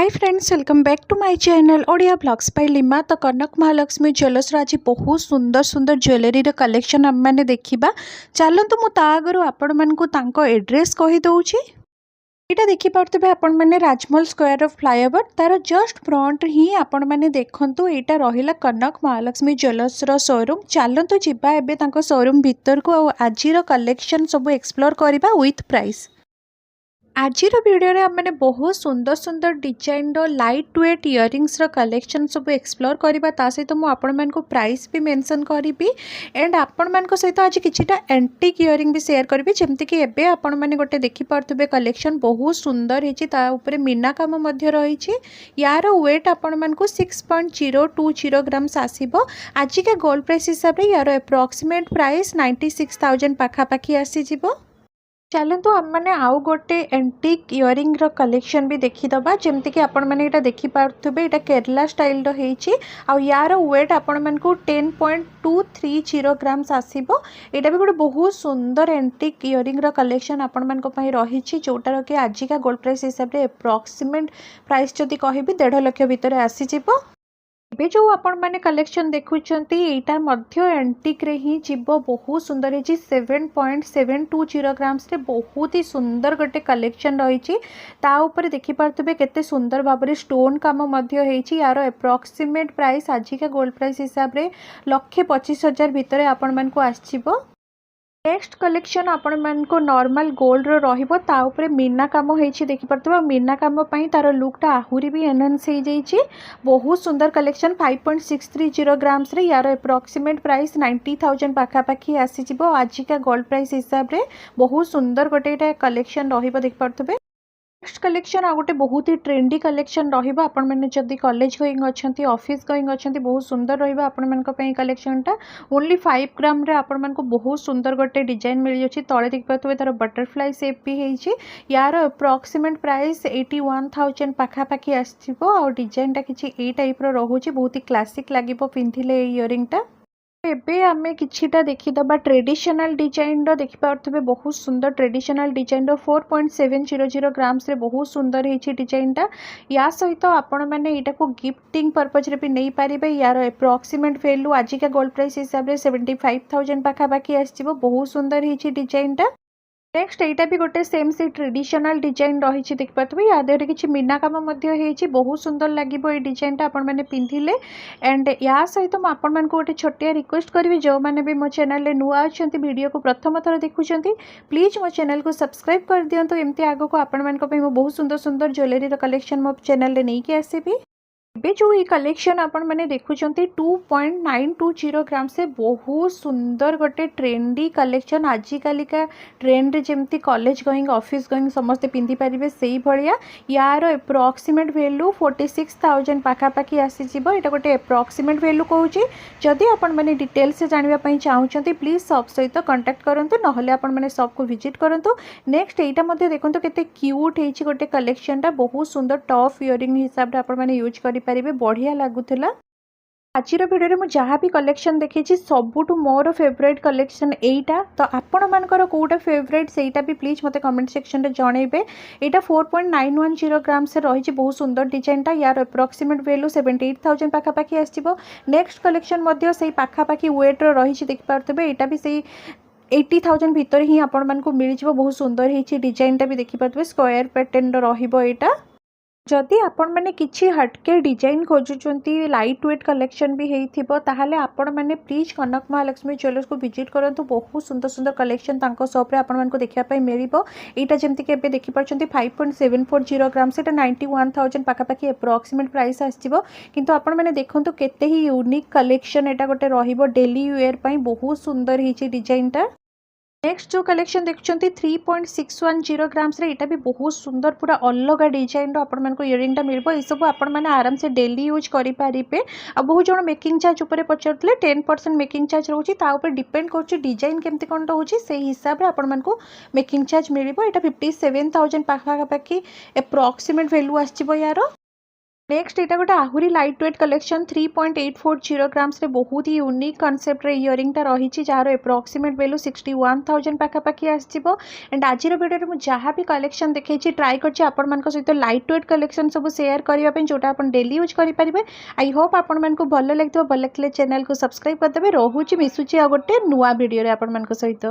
Hi friends, welcome back to my channel Odia blogs by Lima. तो Kanak Mahalakshmi jewellers आज बहुत सुंदर सुंदर ज्वेलरी कलेक्शन आम मैंने देखा। चलतु मुझे आगर आपण मानक एड्रेस कहीदे। यहाँ देखिपे आपण मैंने राजमहल स्क्वायर ऑफ फ्लाईओवर तार जस्ट फ्रंट ही आपण मैंने देखु। यहाँ रहा कनक महालक्ष्मी ज्वेलर्स शोरूम। चलतु जीवा एवं शोरूम भितर को आज कलेक्शन सब एक्सप्लोर करवा विथ प्राइस। आज वीडियो मैंने बहुत सुंदर सुंदर design light weight earrings collection सब एक्सप्लोर करवा। ता सहित मुझे प्राइस भी मेंशन करी एंड आपण मान सहित आज किछिटा एंटीक इयरिंग भी शेयर करी। जमती कि एबे आपण मैंने गोटे देखिपे कलेक्शन बहुत सुंदर होती मीना काम रही। यार वेट आपण मान 6.020 ग्राम्स आसो। आज का गोल्ड प्राइस हिसाब से यार एप्रोक्सीमेट प्राइस 96,000 पाखापाखि आसीज। चलतु आम मैंने आउ गोटे एंटीक इयरिंग कलेक्शन भी देखीदबा। जमती कि आपण मैंने यहाँ देखिपे यहाँ केरला स्टाइल यार वेट आपण मन को 10.230 ग्राम्स आसो। यहाँ भी गोटे बहुत सुंदर एंटीक इयरिंग कलेक्शन आपण मान रही जोटार कि आज का गोल्ड प्राइस हिसाब से एप्रोक्सीमेट प्राइस जदि कहि 1.5 लाख भितर आसीज। ए जो आपण मैंने कलेक्शन देखुंत यहाँ एंटीक रे ही जीव बहुत सुंदर है। 7.720 ग्राम्स रे बहुत ही सुंदर गोटे कलेक्शन रही। देखिपे केते सुंदर भाव स्टोन काम यार एप्रोक्सीमेट प्राइस आज का गोल्ड प्राइस हिसाब से 1,25,000 भितर आपण मान को आसीबो। नेक्स्ट कलेक्शन आपण मान को नॉर्मल गोल्ड रहिबो। ता ऊपर मीना काम होईछि देखिपरतबा। मीना काम पई तार लुकटा आहुरी भी एनहांस हो जाइछि। बहुत सुंदर कलेक्शन 5.630 ग्राम्स रे यार एप्रोक्सीमेट प्राइस 90,000 पाखापाखि आसीजिवो। आज का गोल्ड प्राइस हिसाब रे बहुत सुंदर गोटे कलेक्शन रहिबो देखिपरतबे। नेक्स्ट कलेक्शन आ गोटे बहुत ही ट्रेंडी कलेक्शन रहिबो। आपण मैंने जदि कॉलेज गोइंग अछंती ऑफिस गोइंग अछंती बहुत सुंदर रहिबो आपण मानक पई कलेक्शनटा। ओनली 5 ग्राम रे आपण मानक बहुत सुंदर गोटे डिजाइन मिल जाछि। तळे देख पाथबे तार बटरफ्लाई शेप भी हेछि। यार अप्रोक्सीमेट प्राइस 81,000 पाखापाखि आसिबो। और डिजाइनटा किछि ए टाइप रो रहुछि। बहुत ही क्लासिक लागिबो पिंधिले इयरिंगटा। एबे आमे किछिटा देखिदबा ट्रेडिशनल डिजाइन देखिपे बहुत सुंदर ट्रेडिशनल डिजाइन 4.700 ग्राम्स रे बहुत सुंदर होती डिजाइनटा। या सहित आपण मैंने यहाँ को गिफ्टिंग पर्पज रे भी नहीं पारे। यार एप्रोक्सीमेट वैल्यू आज का गोल्ड प्राइस हिसाब से 75,000 पाखापाखि आसो। बहुत सुंदर होती डिजाइनटा। नेक्स्ट यहाँ भी गोटे सेम से ट्रेडिशनल डिजाइन रही देखिपे। या देहरे किसी मीना काम बहुत सुंदर लगे ये डिजाइनटा आपण मैंने पिंधिले। एंड या सहित मुझे आपको गोटे छोटिया रिक्वेस्ट करी जो मैंने भी मो चैनल नुआ अच्छा वीडियो को प्रथम थर देखुं प्लीज मो चैनल को सब्सक्राइब कर दिंतु। एमती आग को आपण मान बहुत सुंदर सुंदर ज्वेलरी कलेक्शन मो चैनल नहीं कि आसबि। ए जो ये कलेक्शन आपण मैंने देखुं 2.920 ग्राम से बहुत सुंदर गोटे ट्रेंडी कलेक्शन। आजिकल का ट्रेंड जमती कॉलेज गोइंग ऑफिस गोइंग समस्ते पिंधि पारे से भाया। यार एप्रोक्सीमेट वैल्यू 46,000 पाखापाखि आसीजिवो। यहाँ गोटे एप्रोक्सीमेट वैल्यू कहूँ। जदि आपण मैंने डिटेल्स जानापी चाहते प्लीज शॉप सहित कांटेक्ट करूँ ना आपण मैंने शॉप को विजिट करूँ। नेक्स्ट यहाँ देखो केते क्यूट होती गोटे कलेक्शनटा। बहुत सुंदर टफ इयरिंग हिसाब से आपण मैंने यूज कर बढ़िया लगुला। आज वीडियो में जहाँ भी कलेक्शन देखी सबुठ मोर फेवरेट कलेक्शन एटा। तो आपण मानकर कोटा फेवरेट सेटा भी प्लीज मते कमेंट सेक्शन रे जणेबे। एटा 4.910 ग्राम से रही बहुत सुंदर डिजाइनटा। यार एप्रोक्सीमेट वैल्यू 78,000 पाखापाखि आसो। नेक्स्ट कलेक्शन मध्य से पाखापाखि वेट रही देखिपे। यहाँ भी से 80,000 भितर ही आपण मानक मिल जाव। बहुत सुंदर होती डिजाइनटा भी देखिपे। स्क्वायर पैटर्न रहिबो एटा। जदि आपण मैंने किछि हटके डिजाइन खोजुचंती लाइट वेट कलेक्शन भी हेइथिबो ताहाले आपण मैंने प्लीज कनक महालक्ष्मी ज्वेलर्स को विजिट करंतु। बहुत सुंदर सुंदर कलेक्शन तांको शॉप रे आपण मानको देखिया पई मिलिबो। एटा जेमति के एबे देखि परचंती 5.740 ग्राम से 91,000 पाखापाखि एप्रोक्सीमेट प्राइस आसीबो। किंतु आपण मैंने देखंतु केते ही यूनिक कलेक्शन एटा गोटे रहिबो डेली वेयर पई। बहुत सुंदर हिची डिजाइनटा। नेक्स्ट जो कलेक्शन देखुं 3.610 ग्राम्स रे एटा भी बहुत सुंदर पूरा अलग डिजाइन आपण मानको इयरिंगटा मिलबो। ए सब आपण माने आराम से डेली यूज करि पारिबे। आ बहुत जण मेकिंग चार्ज ऊपर पचरतले 10% मेकिंग चार्ज रहउची। ता ऊपर डिपेंड करची डिजाइन केमती कोन रहउची से हिसाब रे आपण मानको मेकिंग चार्ज मिलबो। एटा 57,000 पाखा पाखी एप्रोक्सीमेट वैल्यू आछिबो यार। नेक्स्ट यहाँ गोटे आहुरी लाइट वेट कलेक्शन 3.840 ग्राम्स रे बहुत ही यूनिक कनसेप्ट रे इयरिंगटा रही जार एप्रोक्सीमेट वैल्यू 61,000 पाखापाखि आसो। एंड आज वीडियो में जहाँ भी कलेक्शन देखी ट्राई कर सहित लाइट वेट कलेक्शन सब सेयार करने जोटा आप डेली यूज करेंगे। आई होप आपण मानक भल लगे भल लगे चैनल को सब्सक्राइब करदे। रोचे मिसुची आ गोटे नुआ वीडियो आपण सहित।